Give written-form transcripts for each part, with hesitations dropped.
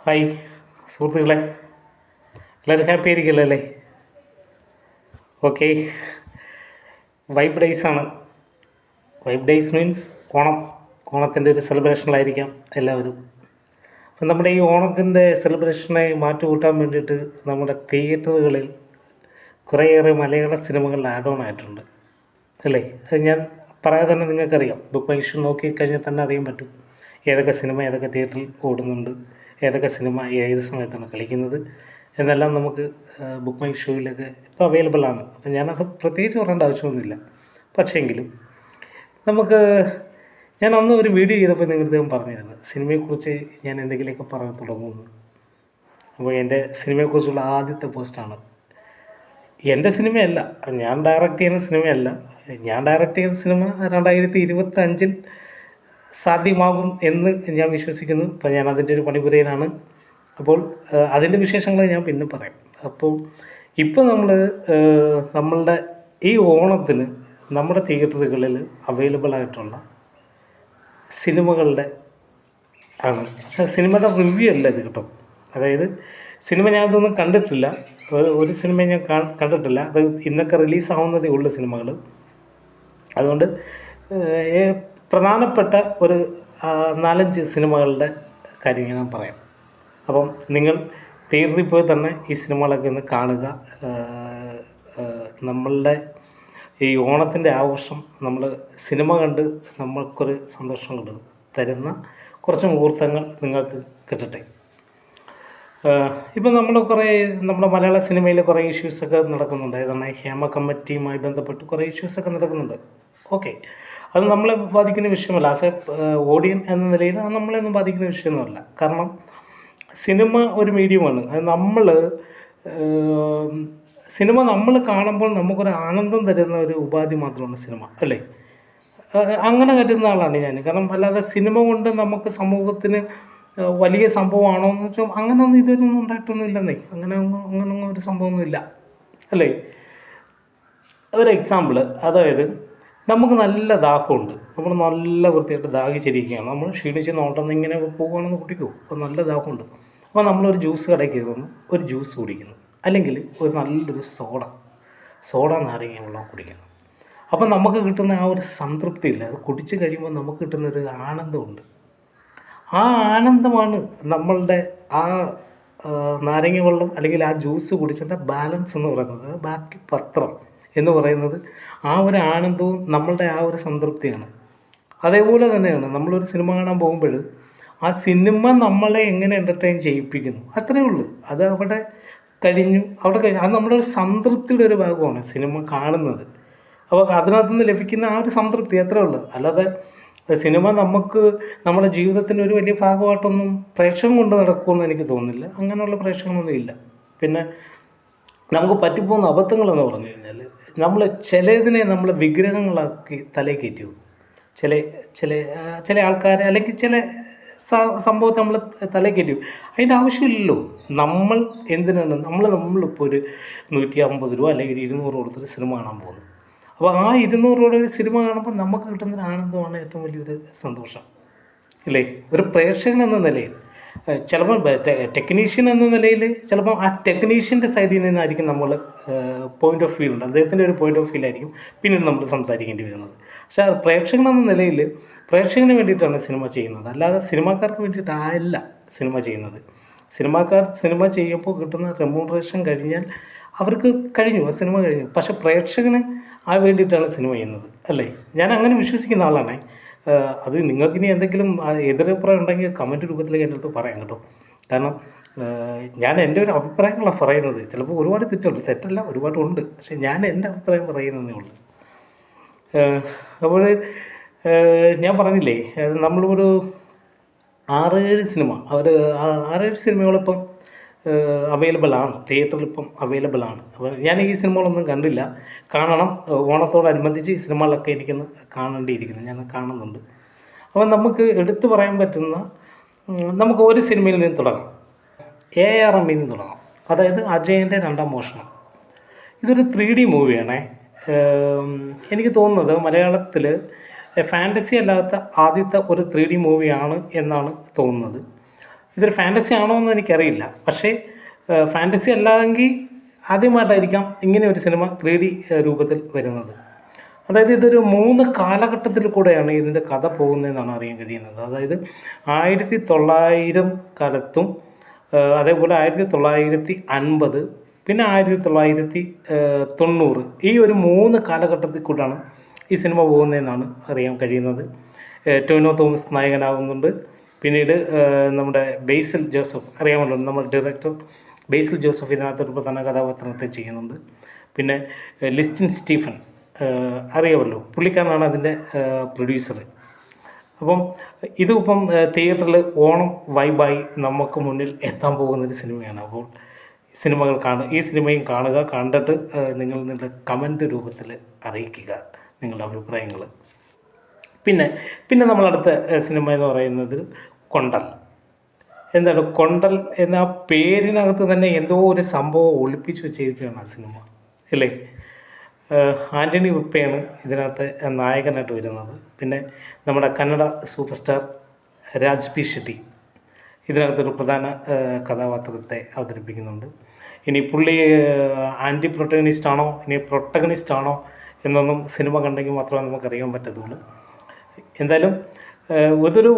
Hi സുഹൃത്തുക്കളെ, എല്ലാവരും happy ആയിരിക്കുമല്ലോ അല്ലേ? ഓക്കെ, വൈബ് ഡേയ്സ് ആണ്. വൈബ് ഡേയ്സ് മീൻസ് ഓണത്തിൻ്റെ ഒരു സെലിബ്രേഷനിലായിരിക്കാം എല്ലാവരും. അപ്പം നമ്മുടെ ഈ ഓണത്തിൻ്റെ സെലിബ്രേഷനെ മാറ്റുകൂട്ടാൻ വേണ്ടിയിട്ട് നമ്മുടെ തിയേറ്ററുകളിൽ കുറേയേറെ മലയാള സിനിമകൾ ആഡ് ഓൺ ആയിട്ടുണ്ട് അല്ലേ? അത് ഞാൻ പറയാതെ തന്നെ നിങ്ങൾക്കറിയാം. ബുക്ക് മൈ ഷോ നോക്കിക്കഴിഞ്ഞാൽ തന്നെ അറിയാൻ പറ്റും ഏതൊക്കെ സിനിമ ഏതൊക്കെ തിയേറ്ററിൽ ഓടുന്നുണ്ട്, ഏതൊക്കെ സിനിമ ഏത് സമയത്താണ് കളിക്കുന്നത് എന്നെല്ലാം നമുക്ക് ബുക്ക് മൈ ഷോയിലൊക്കെ ഇപ്പോൾ അവൈലബിൾ ആണ്. അപ്പം ഞാനത് പ്രത്യേകിച്ച് പറയേണ്ട ആവശ്യമൊന്നുമില്ല. പക്ഷേങ്കിലും നമുക്ക് ഞാൻ അന്ന് ഒരു വീഡിയോ ചെയ്തപ്പോൾ നിങ്ങളുടെ ഞാൻ പറഞ്ഞിരുന്നു സിനിമയെക്കുറിച്ച് ഞാൻ എന്തെങ്കിലുമൊക്കെ പറയാൻ തുടങ്ങുമെന്ന്. അപ്പോൾ എൻ്റെ സിനിമയെക്കുറിച്ചുള്ള ആദ്യത്തെ പോസ്റ്റാണ്. എൻ്റെ സിനിമയല്ല, ഞാൻ ഡയറക്റ്റ് ചെയ്യുന്ന സിനിമയല്ല. ഞാൻ ഡയറക്റ്റ് ചെയ്ത സിനിമ 2025 സാധ്യമാകും എന്ന് ഞാൻ വിശ്വസിക്കുന്നു. അപ്പോൾ ഞാൻ അതിൻ്റെ ഒരു പണിപുരയിലാണ്. അപ്പോൾ അതിൻ്റെ വിശേഷങ്ങൾ ഞാൻ പിന്നെ പറയാം. അപ്പോൾ ഇപ്പോൾ നമ്മളുടെ ഈ ഓണത്തിന് നമ്മുടെ തിയേറ്ററുകളിൽ അവൈലബിൾ ആയിട്ടുള്ള സിനിമകളുടെ ആണ്. പക്ഷേ സിനിമയുടെ റിവ്യൂ അല്ല ഇത് കേട്ടോ. അതായത് സിനിമ ഞാനതൊന്നും കണ്ടിട്ടില്ല, ഒരു സിനിമ ഞാൻ കണ്ടിട്ടില്ല. അത് ഇന്നൊക്കെ റിലീസാവുന്നതേ ഉള്ളൂ സിനിമകൾ. അതുകൊണ്ട് പ്രധാനപ്പെട്ട ഒരു 4-5 സിനിമകളുടെ കാര്യം ഞാൻ പറയാം. അപ്പം നിങ്ങൾ തിയേറ്ററിൽ പോയി തന്നെ ഈ സിനിമകളൊക്കെ ഒന്ന് കാണുക. നമ്മളുടെ ഈ ഓണത്തിൻ്റെ ആഘോഷം നമ്മൾ സിനിമ കണ്ട് നമ്മൾക്കൊരു സന്തോഷം തരുന്ന കുറച്ച് മുഹൂർത്തങ്ങൾ നിങ്ങൾക്ക് കിട്ടട്ടെ. ഇപ്പം നമ്മുടെ മലയാള സിനിമയിൽ കുറേ ഇഷ്യൂസൊക്കെ നടക്കുന്നുണ്ട്. ഏതാണ് ഹേമ കമ്മിറ്റിയുമായി ബന്ധപ്പെട്ട് കുറേ ഇഷ്യൂസൊക്കെ നടക്കുന്നുണ്ട്. ഓക്കെ, അത് നമ്മളെ ബാധിക്കുന്ന വിഷയമല്ല. ആസ് എ ഓഡിയൻ എന്ന നിലയിൽ അത് നമ്മളെയൊന്നും ബാധിക്കുന്ന വിഷയമൊന്നുമല്ല. കാരണം സിനിമ ഒരു മീഡിയമാണ്. അത് സിനിമ നമ്മൾ കാണുമ്പോൾ നമുക്കൊരു ആനന്ദം തരുന്ന ഒരു ഉപാധി മാത്രമാണ് സിനിമ അല്ലേ? അങ്ങനെ കരുതുന്ന ആളാണ് ഞാൻ. കാരണം അല്ലാതെ സിനിമ കൊണ്ട് നമുക്ക് സമൂഹത്തിന് വലിയ സംഭവമാണോ എന്ന് വെച്ചാൽ അങ്ങനെയൊന്നും ഇതൊന്നും ഉണ്ടായിട്ടൊന്നും ഇല്ലെന്നേ. അങ്ങനെയൊന്നും ഒരു സംഭവമൊന്നുമില്ല അല്ലേ? ഒരു എക്സാമ്പിൾ, അതായത് നമുക്ക് നല്ല ദാഹമുണ്ട്, നമ്മൾ നല്ല വൃത്തിയായിട്ട് ദാഹിച്ചിരിക്കുകയാണ്, നമ്മൾ ക്ഷീണിച്ച് നോട്ടം ഇങ്ങനെ പോകുകയാണെന്ന് കുടിക്കുമോ? അപ്പോൾ നല്ല ദാഹമുണ്ട്. അപ്പോൾ നമ്മളൊരു ജ്യൂസ് കടയിൽ കയറുന്നു, ഒരു ജ്യൂസ് കുടിക്കുന്നു, അല്ലെങ്കിൽ ഒരു നല്ലൊരു സോഡ നാരങ്ങ വെള്ളം കുടിക്കുന്നു. അപ്പം നമുക്ക് കിട്ടുന്ന ആ ഒരു സംതൃപ്തിയില്ല, അത് കുടിച്ച് കഴിയുമ്പോൾ നമുക്ക് കിട്ടുന്നൊരു ആനന്ദമുണ്ട്. ആ ആനന്ദമാണ് നമ്മളുടെ ആ നാരങ്ങ വെള്ളം അല്ലെങ്കിൽ ആ ജ്യൂസ് കുടിച്ചതിൻ്റെ ബാലൻസ് എന്ന് പറയുന്നത്, ബാക്കി പത്രം എന്ന് പറയുന്നത് ആ ഒരു ആനന്ദവും നമ്മളുടെ ആ ഒരു സംതൃപ്തിയാണ്. അതേപോലെ തന്നെയാണ് നമ്മളൊരു സിനിമ കാണാൻ പോകുമ്പോൾ ആ സിനിമ നമ്മളെ എങ്ങനെ എൻ്റർടൈൻ ചെയ്യിപ്പിക്കുന്നു, അത്രയേ ഉള്ളൂ. അത് അവിടെ കഴിഞ്ഞു. അത് നമ്മുടെ ഒരു സംതൃപ്തിയുടെ ഒരു ഭാഗമാണ് സിനിമ കാണുന്നത്. അപ്പോൾ അതിനകത്തു നിന്ന് ലഭിക്കുന്ന ആ ഒരു സംതൃപ്തി അത്രയേ ഉള്ളൂ. അല്ലാതെ സിനിമ നമ്മുടെ ജീവിതത്തിൻ്റെ ഒരു വലിയ ഭാഗമായിട്ടൊന്നും പ്രേക്ഷകം കൊണ്ട് നടക്കുമെന്ന് എനിക്ക് തോന്നുന്നില്ല. അങ്ങനെയുള്ള പ്രേക്ഷകമൊന്നും ഇല്ല. പിന്നെ നമുക്ക് പറ്റിപ്പോകുന്ന അബദ്ധങ്ങളെന്ന് പറഞ്ഞു കഴിഞ്ഞാൽ, ചിലതിനെ നമ്മൾ വിഗ്രഹങ്ങളാക്കി തലയിൽ കയറ്റി വെക്കും. ചില ആൾക്കാരെ അല്ലെങ്കിൽ ചില സംഭവത്തെ നമ്മൾ തലയിൽ കയറ്റി വെക്കും. അതിൻ്റെ ആവശ്യമില്ലല്ലോ. എന്തിനാണ് നമ്മളിപ്പോൾ ഒരു 150 രൂപ അല്ലെങ്കിൽ 200 കൊടുത്തൊരു സിനിമ കാണാൻ പോകുന്നത്. അപ്പോൾ ആ 200 രൂപയുടെ ഒരു സിനിമ കാണുമ്പോൾ നമുക്ക് കിട്ടുന്നൊരു ആനന്ദമാണ് ഏറ്റവും വലിയൊരു സന്തോഷം ഇല്ലേ? ഒരു പ്രേക്ഷകൻ എന്ന നിലയിൽ, ചിലപ്പോൾ ടെക്നീഷ്യൻ എന്ന നിലയിൽ ചിലപ്പോൾ ആ ടെക്നീഷ്യൻ്റെ സൈഡിൽ നിന്നായിരിക്കും നമ്മൾ പോയിൻ്റ് ഓഫ് വ്യൂ ഉണ്ട്, അദ്ദേഹത്തിൻ്റെ ഒരു പോയിൻ്റ് ഓഫ് വ്യൂവിലായിരിക്കും പിന്നീട് നമ്മൾ സംസാരിക്കേണ്ടി വരുന്നത്. പക്ഷേ പ്രേക്ഷകൻ എന്ന നിലയിൽ പ്രേക്ഷകന് വേണ്ടിയിട്ടാണ് സിനിമ ചെയ്യുന്നത്, അല്ലാതെ സിനിമാക്കാർക്ക് വേണ്ടിയിട്ടല്ല സിനിമ ചെയ്യുന്നത്. സിനിമാക്കാർ സിനിമ ചെയ്യുമ്പോൾ കിട്ടുന്ന റെമ്യൂണറേഷൻ കഴിഞ്ഞാൽ അവർക്ക് കഴിഞ്ഞു, ആ സിനിമ കഴിഞ്ഞു. പക്ഷേ പ്രേക്ഷകന് വേണ്ടിയിട്ടാണ് സിനിമ ചെയ്യുന്നത് അല്ലേ? ഞാൻ അങ്ങനെ വിശ്വസിക്കുന്ന ആളാണ്. അത് നിങ്ങൾക്കിനി എന്തെങ്കിലും എതിരഭിപ്രായം ഉണ്ടെങ്കിൽ കമൻറ്റ് രൂപത്തിലേക്ക് എൻ്റെ അടുത്ത് പറയാം കേട്ടോ. കാരണം ഞാൻ എൻ്റെ ഒരു അഭിപ്രായങ്ങളാണ് പറയുന്നത്. ചിലപ്പോൾ ഒരുപാട് തെറ്റല്ല, ഒരുപാടുണ്ട്. പക്ഷേ ഞാൻ എൻ്റെ അഭിപ്രായം പറയുന്നതേ ഉള്ളൂ. അപ്പോൾ ഞാൻ പറഞ്ഞില്ലേ, നമ്മളൊരു 6-7 സിനിമ 6-7 സിനിമകളിപ്പം അവൈലബിൾ ആണ്, തിയേറ്ററിൽ ഇപ്പം അവൈലബിൾ ആണ്. അപ്പോൾ ഞാൻ ഈ സിനിമകളൊന്നും കണ്ടില്ല, കാണണം. ഓണത്തോടനുബന്ധിച്ച് ഈ സിനിമകളൊക്കെ എനിക്കൊന്ന് കാണേണ്ടിയിരിക്കുന്നു, ഞാൻ കാണുന്നുണ്ട്. അപ്പോൾ നമുക്ക് എടുത്തു പറയാൻ പറ്റുന്ന, നമുക്ക് ഒരു സിനിമയിൽ നിന്ന് തുടങ്ങാം. AR റഹ്മാനിൽ നിന്ന് തുടങ്ങാം. അതായത് അജയൻ്റെ രണ്ടാം മോഷണം. ഇതൊരു 3D മൂവിയാണേ. എനിക്ക് തോന്നുന്നത് മലയാളത്തിൽ ഫാൻറ്റസി അല്ലാത്ത ആദ്യത്തെ ഒരു 3D മൂവിയാണ് എന്നാണ് തോന്നുന്നത്. ഇതൊരു ഫാൻറ്റസി ആണോ എന്ന് എനിക്കറിയില്ല. പക്ഷേ ഫാൻറ്റസി അല്ലാതെങ്കിൽ ആദ്യമായിട്ടായിരിക്കാം ഇങ്ങനെ ഒരു സിനിമ 3D രൂപത്തിൽ വരുന്നത്. അതായത് ഇതൊരു 3 കാലഘട്ടത്തിൽ കൂടെയാണ് ഇതിൻ്റെ കഥ പോകുന്നതെന്നാണ് അറിയാൻ കഴിയുന്നത്. അതായത് 1900 കാലത്തും അതേപോലെ 1950 പിന്നെ 1990 ഈ ഒരു 3 കാലഘട്ടത്തിൽ കൂടാണ് ഈ സിനിമ പോകുന്നതെന്നാണ് അറിയാൻ കഴിയുന്നത്. ടൊവിനോ തോമസ് നായകനാകുന്നുണ്ട്. പിന്നീട് നമ്മുടെ ബേസിൽ ജോസഫ് അറിയാമല്ലോ, നമ്മുടെ ഡയറക്ടർ ബേസിൽ ജോസഫ് ഇതിനകത്തൊരു പ്രധാന കഥാപാത്രത്തെ ചെയ്യുന്നുണ്ട്. പിന്നെ ലിസ്റ്റിൻ സ്റ്റീഫൻ അറിയാമല്ലോ, പുള്ളിക്കാരനാണ് അതിൻ്റെ പ്രൊഡ്യൂസർ. അപ്പം ഇതിപ്പം തിയേറ്ററിൽ ഓണം വൈബായി നമുക്ക് മുന്നിൽ എത്താൻ പോകുന്നൊരു സിനിമയാണ്. അപ്പോൾ ഈ സിനിമയും കാണുക. കണ്ടിട്ട് നിങ്ങളുടെ കമൻറ്റ് രൂപത്തിൽ അറിയിക്കുക നിങ്ങളുടെ അഭിപ്രായങ്ങൾ. പിന്നെ നമ്മളടുത്ത സിനിമ എന്ന് പറയുന്നത് കൊണ്ടൽ. എന്താണ് കൊണ്ടൽ എന്ന പേരിനകത്ത് തന്നെ എന്തോ ഒരു സംഭവം ഒളിപ്പിച്ച് വെച്ചിരിക്കുകയാണ് ആ സിനിമ, അല്ലേ? ആൻ്റണി വെപ്പയാണ് ഇതിനകത്ത് നായകനായിട്ട് വരുന്നത്. പിന്നെ നമ്മുടെ Kannada super star Raj P Shetty ഇതിനകത്തൊരു പ്രധാന കഥാപാത്രത്തെ അവതരിപ്പിക്കുന്നുണ്ട്. ഇനി പുള്ളി ആൻറ്റി പ്രൊട്ടഗണിസ്റ്റ് ആണോ ഇനി പ്രൊട്ടഗണിസ്റ്റ് ആണോ എന്നൊന്നും സിനിമ കണ്ടെങ്കിൽ മാത്രമേ നമുക്കറിയാൻ പറ്റത്തുള്ളൂ. എന്തായാലും ഇതൊരു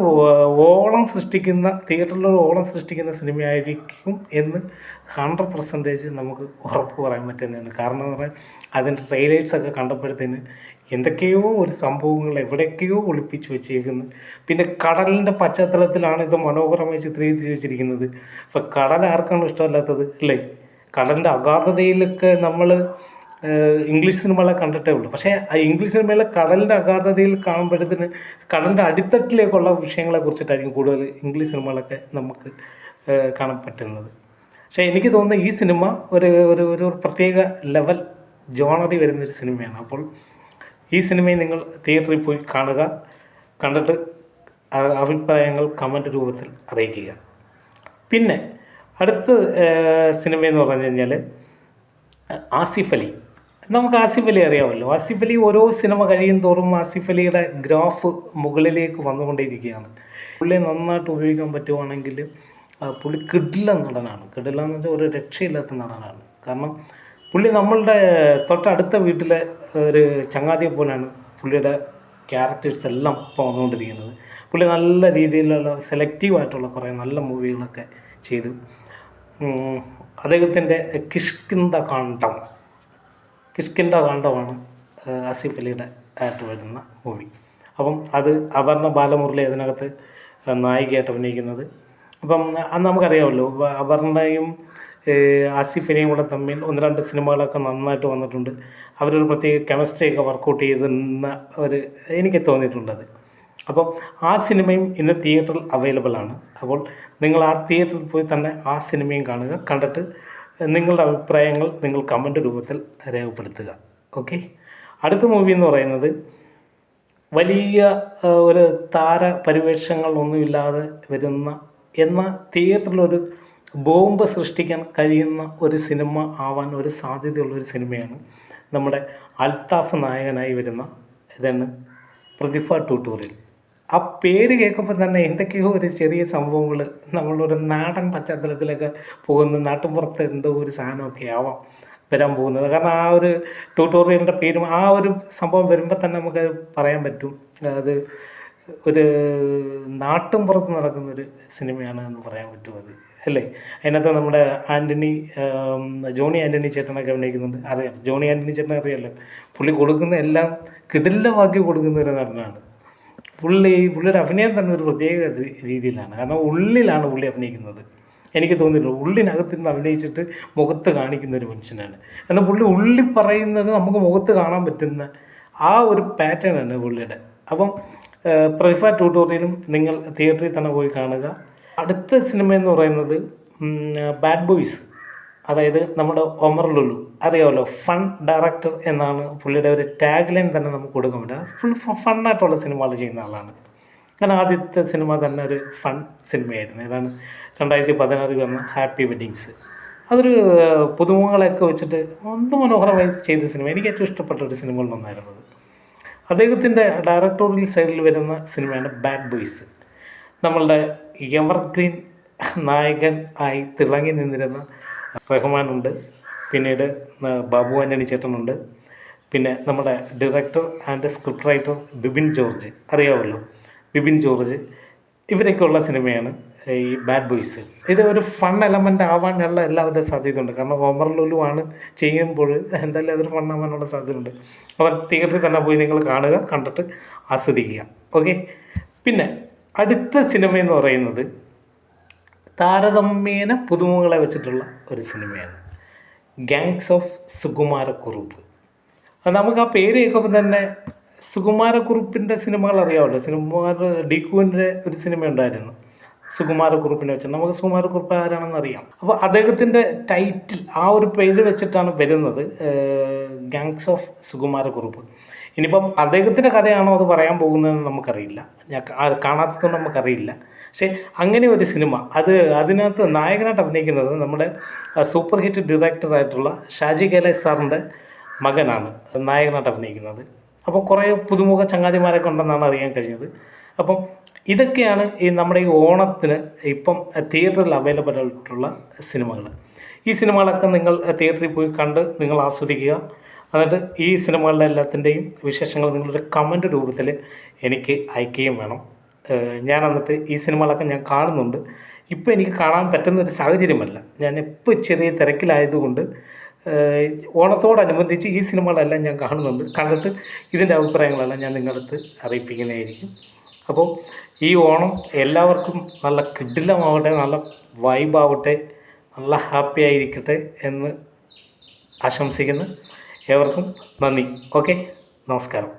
തിയേറ്ററിലൊരു ഓളം സൃഷ്ടിക്കുന്ന സിനിമയായിരിക്കും എന്ന് 100% നമുക്ക് ഉറപ്പ് പറയാൻ പറ്റുന്നതാണ്. കാരണം എന്ന് പറഞ്ഞാൽ അതിൻ്റെ ട്രെയിലേഴ്സൊക്കെ കണ്ടപ്പോഴത്തേന് എന്തൊക്കെയോ ഒരു സംഭവങ്ങൾ എവിടെയൊക്കെയോ ഒളിപ്പിച്ച് വെച്ചേക്കുന്നു. പിന്നെ കടലിൻ്റെ പശ്ചാത്തലത്തിലാണ് ഇത് മനോഹരമായി ചിത്രീകരിച്ച് വെച്ചിരിക്കുന്നത്. അപ്പോൾ കടൽ ആർക്കാണ് ഇഷ്ടമല്ലാത്തത്, അല്ലേ? കടലിൻ്റെ അഗാധതയിലൊക്കെ നമ്മൾ ഇംഗ്ലീഷ് സിനിമകളെ കണ്ടിട്ടേ ഉള്ളൂ. പക്ഷേ ആ ഇംഗ്ലീഷ് സിനിമയിലെ കടലിൻ്റെ അഗാധതയിൽ കാണുമ്പോഴത്തേന് കടലിൻ്റെ അടിത്തട്ടിലേക്കുള്ള വിഷയങ്ങളെ കുറിച്ചിട്ടായിരിക്കും കൂടുതൽ ഇംഗ്ലീഷ് സിനിമകളൊക്കെ നമുക്ക് കാണാൻ പറ്റുന്നത്. പക്ഷേ എനിക്ക് തോന്നുന്നത് ഈ സിനിമ ഒരു പ്രത്യേക ലെവൽ ജോണറി വരുന്നൊരു സിനിമയാണ്. അപ്പോൾ ഈ സിനിമയെ നിങ്ങൾ തിയേറ്ററിൽ പോയി കാണുക. കണ്ടിട്ട് അഭിപ്രായങ്ങൾ കമൻറ്റ് രൂപത്തിൽ അറിയിക്കുക. പിന്നെ അടുത്ത സിനിമയെന്ന് പറഞ്ഞു കഴിഞ്ഞാൽ ആസിഫ് അലി. നമുക്ക് ആസിഫ് അലി അറിയാമല്ലോ. ആസിഫ് അലി ഓരോ സിനിമ കഴിയും തോറും ആസിഫ് അലിയുടെ ഗ്രാഫ് മുകളിലേക്ക് വന്നുകൊണ്ടേയിരിക്കുകയാണ്. പുള്ളിയെ നന്നായിട്ട് ഉപയോഗിക്കാൻ പറ്റുവാണെങ്കിൽ പുള്ളി കിടിലൻ നടനാണ്. കിടിലെന്ന് വെച്ചാൽ ഒരു രക്ഷയില്ലാത്ത നടനാണ്. കാരണം പുള്ളി നമ്മളുടെ തൊട്ടടുത്ത വീട്ടിലെ ഒരു ചങ്ങാതിയെ പോലെയാണ് പുള്ളിയുടെ ക്യാരക്ടേഴ്സ് എല്ലാം ഇപ്പോൾ വന്നുകൊണ്ടിരിക്കുന്നത്. പുള്ളി നല്ല രീതിയിലുള്ള സെലക്റ്റീവായിട്ടുള്ള കുറേ നല്ല മൂവികളൊക്കെ ചെയ്തു. അദ്ദേഹത്തിൻ്റെ കിഷ്കിന്ദ കാണ്ഡമാണ് ആസിഫ് അലിയുടെ ആയിട്ട് വരുന്ന മൂവി. അപ്പം അത് അപർണ ബാലമുരളി അതിനകത്ത് നായികയായിട്ട് അഭിനയിക്കുന്നത്. അപ്പം അന്ന് നമുക്കറിയാമല്ലോ, അപർണയും ആസിഫ് അലിയും കൂടെ തമ്മിൽ 1-2 സിനിമകളൊക്കെ നന്നായിട്ട് വന്നിട്ടുണ്ട്. അവരൊരു പ്രത്യേക കെമിസ്ട്രിയൊക്കെ വർക്കൗട്ട് ചെയ്തെന്ന എനിക്ക് തോന്നിയിട്ടുണ്ടത്. അപ്പം ആ സിനിമയും ഇന്ന് തിയേറ്ററിൽ അവൈലബിൾ ആണ്. അപ്പോൾ നിങ്ങൾ ആ തിയേറ്ററിൽ പോയി തന്നെ ആ സിനിമയും കാണുക. കണ്ടിട്ട് നിങ്ങളുടെ അഭിപ്രായങ്ങൾ നിങ്ങൾ കമൻറ്റ് രൂപത്തിൽ രേഖപ്പെടുത്തുക. ഓക്കെ. അടുത്ത മൂവി എന്ന് പറയുന്നത് വലിയ ഒരു താരപരിവേഷങ്ങളൊന്നുമില്ലാതെ വരുന്ന എന്നാൽ തിയേറ്ററിലൊരു ബോംബ് സൃഷ്ടിക്കാൻ കഴിയുന്ന ഒരു സിനിമ ആവാൻ ഒരു സാധ്യതയുള്ളൊരു സിനിമയാണ് നമ്മുടെ അൽത്താഫ് നായകനായി വരുന്ന ഇതാണ് പ്രതിഭ ട്യൂട്ടോറിയൽ. ആ പേര് കേൾക്കുമ്പോൾ തന്നെ എന്തൊക്കെയോ ഒരു ചെറിയ സംഭവങ്ങൾ നമ്മളൊരു നാടൻ പശ്ചാത്തലത്തിലൊക്കെ പോകുന്ന നാട്ടുമ്പുറത്ത് എന്തോ ഒരു സാധനമൊക്കെ ആവാം വരാൻ പോകുന്നത്. കാരണം ആ ഒരു ട്യൂട്ടോറിയലിൻ്റെ പേരും ആ ഒരു സംഭവം വരുമ്പോൾ തന്നെ നമുക്ക് പറയാൻ പറ്റും അത് ഒരു നാട്ടുമ്പുറത്ത് നടക്കുന്നൊരു സിനിമയാണ് എന്ന് പറയാൻ പറ്റും അത്, അല്ലേ? അതിനകത്ത് നമ്മുടെ ജോണി ആൻ്റണി ചേട്ടനൊക്കെ അഭിനയിക്കുന്നുണ്ട്. അറിയാം, ജോണി ആൻ്റണി ചേട്ടനെ അറിയാമല്ലോ. പുള്ളി കൊടുക്കുന്ന എല്ലാം കിടിലമാക്കി കൊടുക്കുന്ന ഒരു നടനാണ്. പുള്ളിയുടെ അഭിനയം തന്നെ ഒരു പ്രത്യേക രീതിയിലാണ്. കാരണം ഉള്ളിലാണ് പുള്ളി അഭിനയിക്കുന്നത്. എനിക്ക് തോന്നിയിട്ടുള്ളൂ ഉള്ളിനകത്തിരുന്ന് അഭിനയിച്ചിട്ട് മുഖത്ത് കാണിക്കുന്ന ഒരു മനുഷ്യനാണ്. കാരണം പുള്ളി ഉള്ളി പറയുന്നത് നമുക്ക് മുഖത്ത് കാണാൻ പറ്റുന്ന ആ ഒരു പാറ്റേണാണ് പുള്ളിയുടെ. അപ്പം പ്രതിഭ ട്യൂട്ടോറിയലും നിങ്ങൾ തിയേറ്ററിൽ തന്നെ പോയി കാണുക. അടുത്ത സിനിമ എന്ന് പറയുന്നത് ബാഡ് ബോയ്സ്. അതായത് നമ്മുടെ ഒമർ ലുലു അറിയാമല്ലോ, ഫൺ ഡയറക്ടർ എന്നാണ് പുള്ളിയുടെ ഒരു ടാഗ് ലൈൻ തന്നെ നമുക്ക് കൊടുക്കാൻ പറ്റുക. ഫുൾ ഫണ്ണായിട്ടുള്ള സിനിമകൾ ചെയ്യുന്ന ആളാണ്. കാരണം ആദ്യത്തെ സിനിമ തന്നെ ഒരു ഫൺ സിനിമയായിരുന്നു. ഏതാണ് 2016 വന്ന ഹാപ്പി വെഡ്ഡിങ്സ്. അതൊരു പുതുമുഖങ്ങളെയൊക്കെ വെച്ചിട്ട് മനോഹരമായി ചെയ്ത സിനിമ. എനിക്ക് ഏറ്റവും ഇഷ്ടപ്പെട്ട ഒരു സിനിമകളിലൊന്നായിരുന്നത്. അദ്ദേഹത്തിൻ്റെ ഡയറക്ടോറിയൽ സൈഡിൽ വരുന്ന സിനിമയാണ് ബാഡ് ബോയ്സ്. നമ്മളുടെ എവർഗ്രീൻ നായകൻ ആയി തിളങ്ങി നിന്നിരുന്ന റഹ്മാനുണ്ട്, പിന്നീട് ബാബു ആൻ്റണി ചേട്ടനുണ്ട്, പിന്നെ നമ്മുടെ director and script writer Bibin George, അറിയാമല്ലോ ബിബിൻ ജോർജ്. ഇവരൊക്കെയുള്ള സിനിമയാണ് ഈ ബാഡ് ബോയ്സ്. ഇത് ഒരു ഫൺ എലമെൻ്റ് ആവാനുള്ള എല്ലാവിധ സാധ്യതയുണ്ട്. കാരണം ഒമർ ലുലു ആണ് ചെയ്യുമ്പോൾ എന്തായാലും അതൊരു ഫൺ ആവാനുള്ള സാധ്യതയുണ്ട്. അപ്പോൾ തിയേറ്ററിൽ തന്നെ പോയി നിങ്ങൾ കാണുക, കണ്ടിട്ട് ആസ്വദിക്കുക. ഓക്കെ. പിന്നെ അടുത്ത സിനിമയെന്ന് പറയുന്നത് താരതമ്യേന പുതുമുഖങ്ങളെ വെച്ചിട്ടുള്ള ഒരു സിനിമയാണ് ഗാങ്സ് ഓഫ് സുകുമാരക്കുറുപ്പ്. അത് നമുക്ക് ആ പേര് കേൾക്കുമ്പോൾ തന്നെ സുകുമാരക്കുറുപ്പിൻ്റെ സിനിമകൾ അറിയാമല്ലോ. ഡിക്കുവിൻ്റെ ഒരു സിനിമ ഉണ്ടായിരുന്നു സുകുമാരക്കുറുപ്പിനെ വെച്ച്. നമുക്ക് സുകുമാരക്കുറുപ്പ് ആരാണെന്ന് അറിയാം. അപ്പോൾ അദ്ദേഹത്തിൻ്റെ ടൈറ്റിൽ ആ ഒരു പേര് വെച്ചിട്ടാണ് വരുന്നത്, ഗാങ്സ് ഓഫ് സുകുമാരക്കുറുപ്പ്. ഇനിയിപ്പം അദ്ദേഹത്തിൻ്റെ കഥയാണോ അത് പറയാൻ പോകുന്നതെന്ന് നമുക്കറിയില്ല, ഞാൻ കാണാത്തതുകൊണ്ട് നമുക്കറിയില്ല. പക്ഷേ അങ്ങനെ ഒരു സിനിമ, അതിനകത്ത് നായകനായിട്ട് അഭിനയിക്കുന്നത് നമ്മുടെ സൂപ്പർ ഹിറ്റ് ഡയറക്ടറായിട്ടുള്ള ഷാജി കൈലാസ് സാറിൻ്റെ മകനാണ് നായകനായിട്ട് അഭിനയിക്കുന്നത്. അപ്പോൾ കുറേ പുതുമുഖ ചങ്ങാതിമാരൊക്കെ ഉണ്ടെന്നാണ് അറിയാൻ കഴിഞ്ഞത്. അപ്പം ഇതൊക്കെയാണ് ഈ നമ്മുടെ ഈ ഓണത്തിന് ഇപ്പം തിയേറ്ററിൽ അവൈലബിൾ ആയിട്ടുള്ള സിനിമകൾ. ഈ സിനിമകളൊക്കെ നിങ്ങൾ തിയേറ്ററിൽ പോയി കണ്ട് നിങ്ങൾ ആസ്വദിക്കുക. എന്നിട്ട് ഈ സിനിമകളുടെ എല്ലാത്തിൻ്റെയും വിശേഷങ്ങൾ നിങ്ങളൊരു കമൻറ്റ് രൂപത്തിൽ എനിക്ക് അയക്കുകയും വേണം. ഞാൻ എന്നിട്ട് ഈ സിനിമകളൊക്കെ ഞാൻ കാണുന്നുണ്ട്. ഇപ്പോൾ എനിക്ക് കാണാൻ പറ്റുന്നൊരു സാഹചര്യമല്ല, ഞാൻ ഇപ്പോൾ ചെറിയ തിരക്കിലായതുകൊണ്ട് ഓണത്തോടനുബന്ധിച്ച് ഈ സിനിമകളെല്ലാം ഞാൻ കാണുന്നുണ്ട്. കണ്ടിട്ട് ഇതിൻ്റെ അഭിപ്രായങ്ങളെല്ലാം ഞാൻ നിങ്ങളടുത്ത് അറിയിപ്പിക്കുന്നതായിരിക്കും. അപ്പോൾ ഈ ഓണം എല്ലാവർക്കും നല്ല കിടിലമാവട്ടെ, നല്ല വൈബാവട്ടെ, നല്ല ഹാപ്പി ആയിരിക്കട്ടെ എന്ന് ആശംസിക്കുന്നു. ഏവർക്കും നന്ദി. ഓക്കെ, നമസ്കാരം.